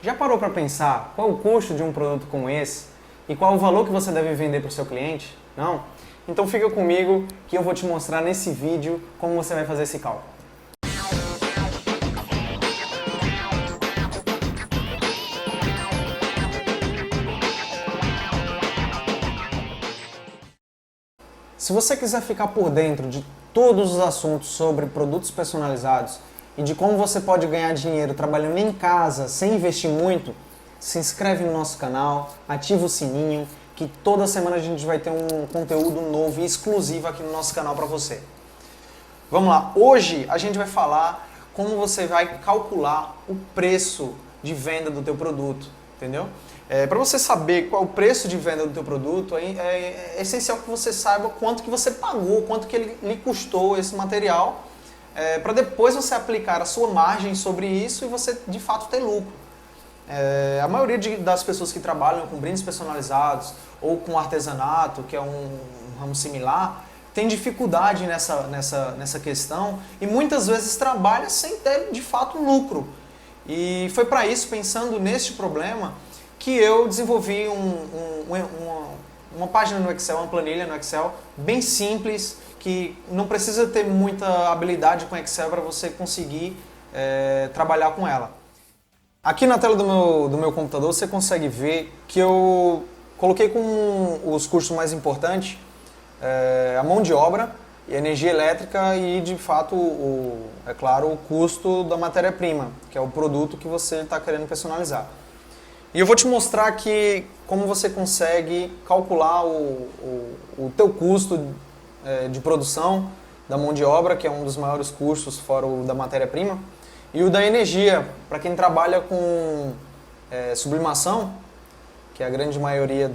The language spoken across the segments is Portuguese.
Já parou para pensar qual o custo de um produto como esse e qual o valor que você deve vender para o seu cliente? Não? Então fica comigo que eu vou te mostrar nesse vídeo como você vai fazer esse cálculo. Se você quiser ficar por dentro de todos os assuntos sobre produtos personalizados e de como você pode ganhar dinheiro trabalhando em casa sem investir muito, se inscreve no nosso canal, ativa o sininho, que toda semana a gente vai ter um conteúdo novo e exclusivo aqui no nosso canal para você. Vamos lá, hoje a gente vai falar como você vai calcular o preço de venda do teu produto, entendeu? Para você saber qual é o preço de venda do teu produto, é essencial que você saiba quanto que você pagou, quanto que ele lhe custou esse material, para depois você aplicar a sua margem sobre isso e você de fato ter lucro. A maioria das pessoas que trabalham com brindes personalizados ou com artesanato, que é um ramo similar, tem dificuldade nessa questão e muitas vezes trabalha sem ter de fato lucro. E foi para isso, pensando neste problema, que eu desenvolvi uma página no Excel, uma planilha no Excel, bem simples, que não precisa ter muita habilidade com Excel para você conseguir trabalhar com ela. Aqui na tela do meu computador você consegue ver que eu coloquei com os custos mais importantes a mão de obra, e a energia elétrica e, de fato, é claro, o custo da matéria-prima, que é o produto que você está querendo personalizar. E eu vou te mostrar aqui como você consegue calcular o teu custo de produção da mão de obra, que é um dos maiores custos, fora o da matéria-prima, e o da energia, para quem trabalha com sublimação, que é a grande maioria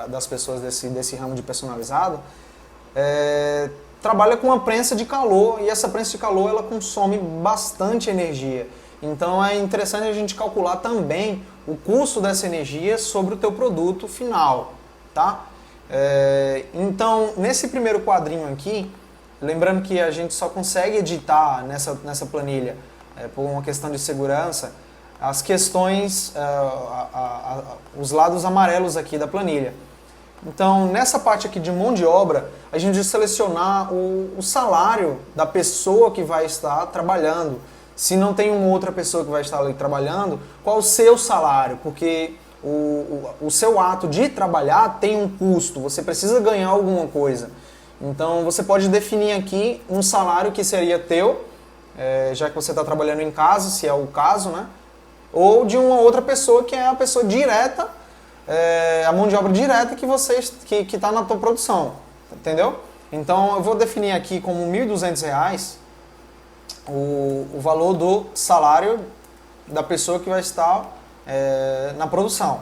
das pessoas desse ramo de personalizado, trabalha com uma prensa de calor, e essa prensa de calor ela consome bastante energia. Então é interessante a gente calcular também o custo dessa energia sobre o teu produto final, tá? Então, nesse primeiro quadrinho aqui, lembrando que a gente só consegue editar nessa planilha, por uma questão de segurança, as questões, os lados amarelos aqui da planilha. Então, nessa parte aqui de mão de obra, a gente vai selecionar o salário da pessoa que vai estar trabalhando. Se não tem uma outra pessoa que vai estar ali trabalhando, qual o seu salário? Porque o seu ato de trabalhar tem um custo, você precisa ganhar alguma coisa. Então, você pode definir aqui um salário que seria teu, já que você está trabalhando em casa, se é o caso, né? Ou de uma outra pessoa que é a pessoa direta, a mão de obra direta que está na tua produção, entendeu? Então eu vou definir aqui como R$ 1.200 o valor do salário da pessoa que vai estar na produção.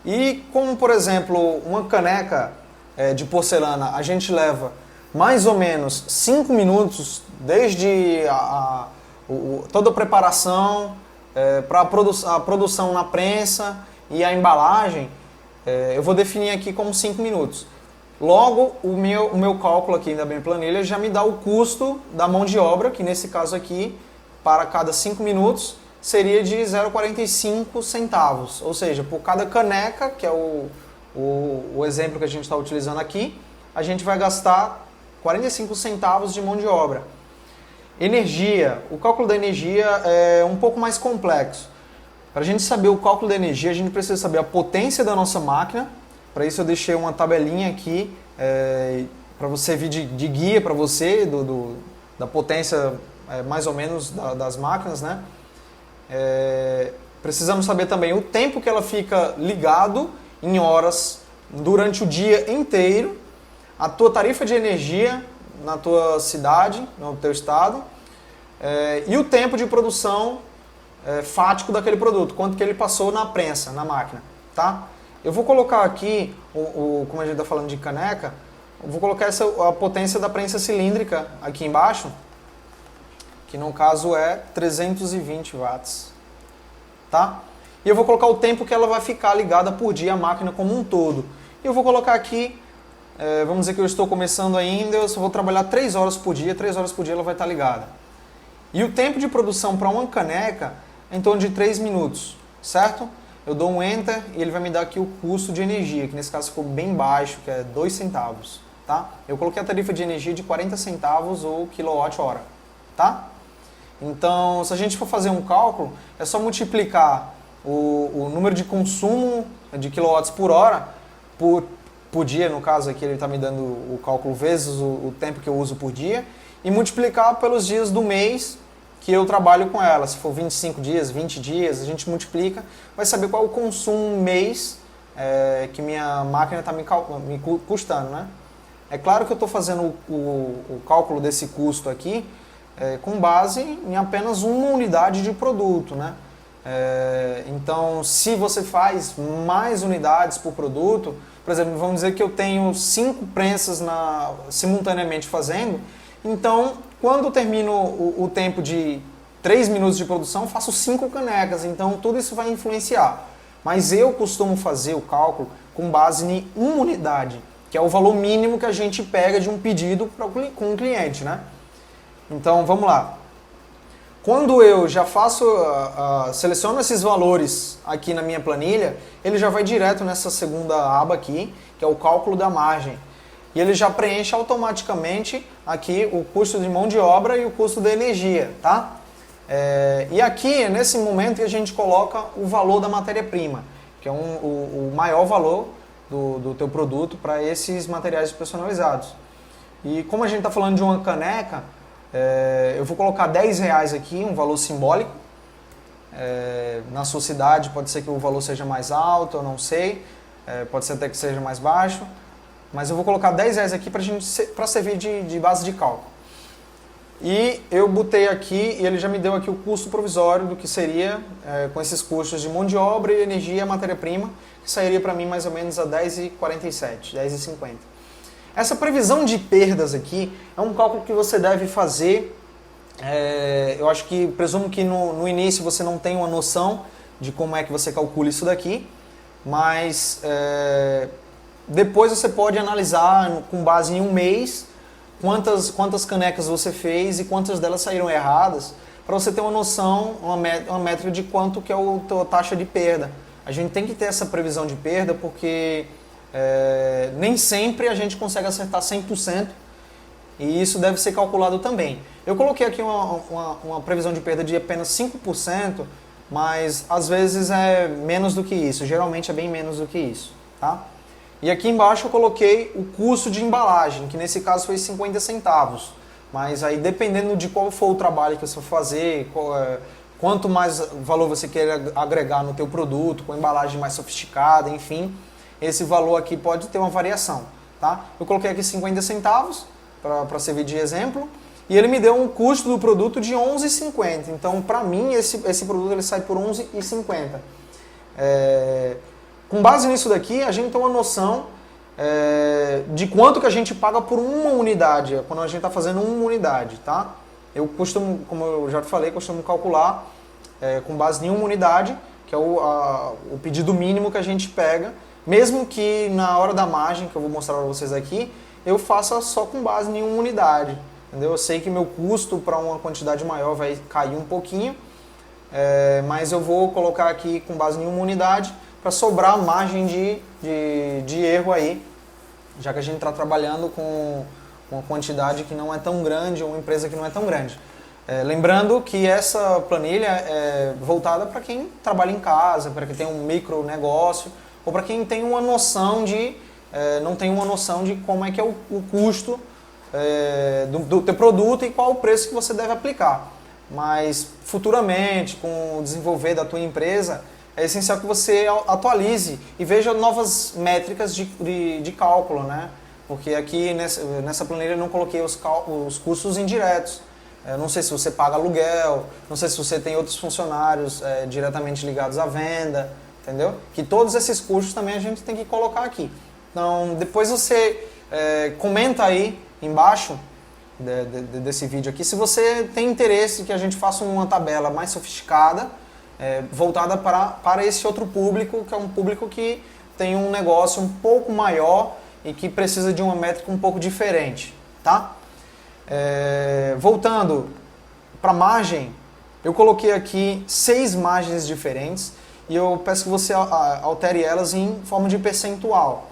E como, por exemplo, uma caneca de porcelana, a gente leva mais ou menos 5 minutos desde toda a preparação para a produção na prensa e a embalagem, eu vou definir aqui como 5 minutos. Logo, o meu cálculo aqui da minha planilha já me dá o custo da mão de obra, que nesse caso aqui, para cada 5 minutos, seria de 0,45 centavos. Ou seja, por cada caneca, que é o exemplo que a gente está utilizando aqui, a gente vai gastar 45 centavos de mão de obra. Energia. O cálculo da energia é um pouco mais complexo. Para a gente saber o cálculo da energia, a gente precisa saber a potência da nossa máquina. Para isso eu deixei uma tabelinha aqui para você vir de guia para você da potência mais ou menos das máquinas, né? Precisamos saber também o tempo que ela fica ligado em horas durante o dia inteiro, a tua tarifa de energia na tua cidade, no teu estado, e o tempo de produção fático daquele produto, quanto que ele passou na prensa, na máquina, tá? Eu vou colocar aqui, como a gente está falando de caneca, eu vou colocar a potência da prensa cilíndrica aqui embaixo, que no caso é 320 watts, tá? E eu vou colocar o tempo que ela vai ficar ligada por dia, a máquina como um todo. E eu vou colocar aqui, vamos dizer que eu estou começando ainda, eu só vou trabalhar 3 horas por dia, 3 horas por dia ela vai estar ligada. E o tempo de produção para uma caneca em torno de 3 minutos, certo? Eu dou um Enter e ele vai me dar aqui o custo de energia, que nesse caso ficou bem baixo, que é 2 centavos, tá? Eu coloquei a tarifa de energia de 40 centavos o quilowatt-hora, tá? Então, se a gente for fazer um cálculo, é só multiplicar o número de consumo de quilowatts por hora por dia, no caso aqui ele está me dando o cálculo vezes o tempo que eu uso por dia, e multiplicar pelos dias do mês que eu trabalho com ela. Se for 25 dias, 20 dias, a gente multiplica, vai saber qual é o consumo mês que minha máquina está me custando, né? É claro que eu estou fazendo o cálculo desse custo aqui com base em apenas uma unidade de produto, né? Então, se você faz mais unidades por produto, por exemplo, vamos dizer que eu tenho 5 prensas simultaneamente fazendo, então, quando eu termino o tempo de 3 minutos de produção, eu faço 5 canecas, então tudo isso vai influenciar. Mas eu costumo fazer o cálculo com base em uma unidade, que é o valor mínimo que a gente pega de um pedido com o cliente, né? Então, vamos lá. Quando eu já seleciono esses valores aqui na minha planilha, ele já vai direto nessa segunda aba aqui, que é o cálculo da margem. E ele já preenche automaticamente aqui o custo de mão de obra e o custo da energia, tá? E aqui é nesse momento que a gente coloca o valor da matéria-prima, que é o maior valor do teu produto para esses materiais personalizados. E como a gente está falando de uma caneca, eu vou colocar R$10 aqui, um valor simbólico. Na sua cidade pode ser que o valor seja mais alto, eu não sei, pode ser até que seja mais baixo, mas eu vou colocar R$10 aqui para servir de base de cálculo. E eu botei aqui e ele já me deu aqui o custo provisório do que seria com esses custos de mão de obra, energia e matéria-prima, que sairia para mim mais ou menos a R$10,47, R$10,50. Essa previsão de perdas aqui é um cálculo que você deve fazer. Eu acho que, presumo que no início você não tem uma noção de como é que você calcula isso daqui, mas depois você pode analisar com base em um mês quantas canecas você fez e quantas delas saíram erradas, para você ter uma noção, uma métrica de quanto que é a tua taxa de perda. A gente tem que ter essa previsão de perda porque nem sempre a gente consegue acertar 100%, e isso deve ser calculado também. Eu coloquei aqui uma previsão de perda de apenas 5%, mas às vezes é menos do que isso, geralmente é bem menos do que isso, tá? E aqui embaixo eu coloquei o custo de embalagem, que nesse caso foi 50 centavos. Mas aí dependendo de qual for o trabalho que você for fazer, quanto mais valor você quer agregar no teu produto, com embalagem mais sofisticada, enfim, esse valor aqui pode ter uma variação, tá? Eu coloquei aqui 50 centavos para servir de exemplo, e ele me deu um custo do produto de R$11,50. Então, para mim, esse produto ele sai por R$11,50. Com base nisso daqui, a gente tem uma noção de quanto que a gente paga por uma unidade, quando a gente está fazendo uma unidade, tá? Eu costumo, como eu já te falei, costumo calcular com base em uma unidade, que é o pedido mínimo que a gente pega, mesmo que na hora da margem, que eu vou mostrar para vocês aqui, eu faça só com base em uma unidade, entendeu? Eu sei que meu custo para uma quantidade maior vai cair um pouquinho, mas eu vou colocar aqui com base em uma unidade, para sobrar margem de erro aí, já que a gente está trabalhando com uma quantidade que não é tão grande, ou uma empresa que não é tão grande. Lembrando que essa planilha é voltada para quem trabalha em casa, para quem tem um micro negócio, ou para quem tem uma noção não tem uma noção de como é que é o custo do teu produto e qual o preço que você deve aplicar. Mas futuramente, com o desenvolver da tua empresa, é essencial que você atualize e veja novas métricas de cálculo, né? Porque aqui nessa planilha eu não coloquei os custos indiretos. Não sei se você paga aluguel, não sei se você tem outros funcionários diretamente ligados à venda, entendeu? Que todos esses custos também a gente tem que colocar aqui. Então, depois você comenta aí embaixo desse vídeo aqui, se você tem interesse que a gente faça uma tabela mais sofisticada, voltada para esse outro público, que é um público que tem um negócio um pouco maior e que precisa de uma métrica um pouco diferente, tá? Voltando para a margem, Eu coloquei aqui 6 margens diferentes e eu peço que você altere elas em forma de percentual,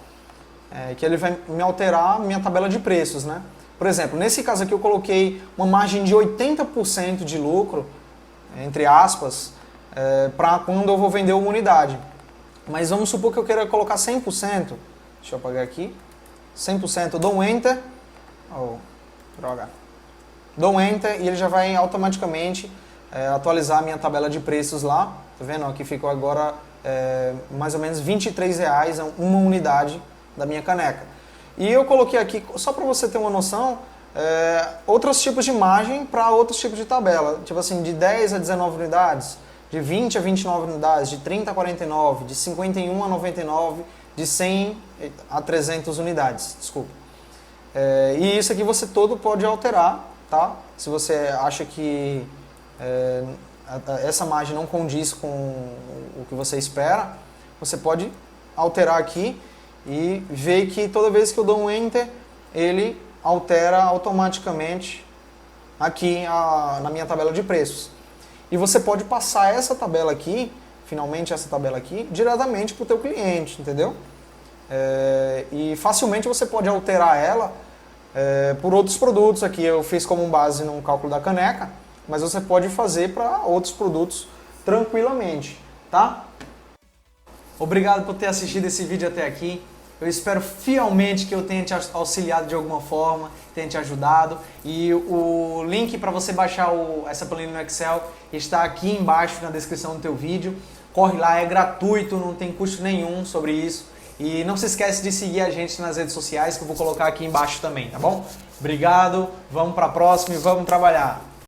que ele vai me alterar a minha tabela de preços, né? Por exemplo, nesse caso aqui eu coloquei uma margem de 80% de lucro, entre aspas, para quando eu vou vender uma unidade. Mas vamos supor que eu queira colocar 100%. Deixa eu apagar aqui. 100%, eu dou um Enter. Droga. Dou um Enter e ele já vai automaticamente atualizar a minha tabela de preços lá. Tá vendo? Aqui ficou agora mais ou menos R$23 uma unidade da minha caneca. E eu coloquei aqui, só para você ter uma noção, outros tipos de margem para outros tipos de tabela. Tipo assim, de 10 a 19 unidades, de 20 a 29 unidades, de 30 a 49, de 51 a 99, de 100 a 300 unidades, desculpa. E isso aqui você todo pode alterar, tá? Se você acha que essa margem não condiz com o que você espera, você pode alterar aqui e ver que toda vez que eu dou um Enter, ele altera automaticamente aqui na minha tabela de preços. E você pode passar essa tabela aqui, finalmente essa tabela aqui, diretamente para o teu cliente, entendeu? E facilmente você pode alterar ela por outros produtos. Aqui eu fiz como base no cálculo da caneca, mas você pode fazer para outros produtos tranquilamente, tá? Obrigado por ter assistido esse vídeo até aqui. Eu espero fielmente que eu tenha te auxiliado de alguma forma, tenha te ajudado. E o link para você baixar essa planilha no Excel está aqui embaixo na descrição do teu vídeo. Corre lá, é gratuito, não tem custo nenhum sobre isso. E não se esquece de seguir a gente nas redes sociais que eu vou colocar aqui embaixo também, tá bom? Obrigado, vamos para a próxima e vamos trabalhar.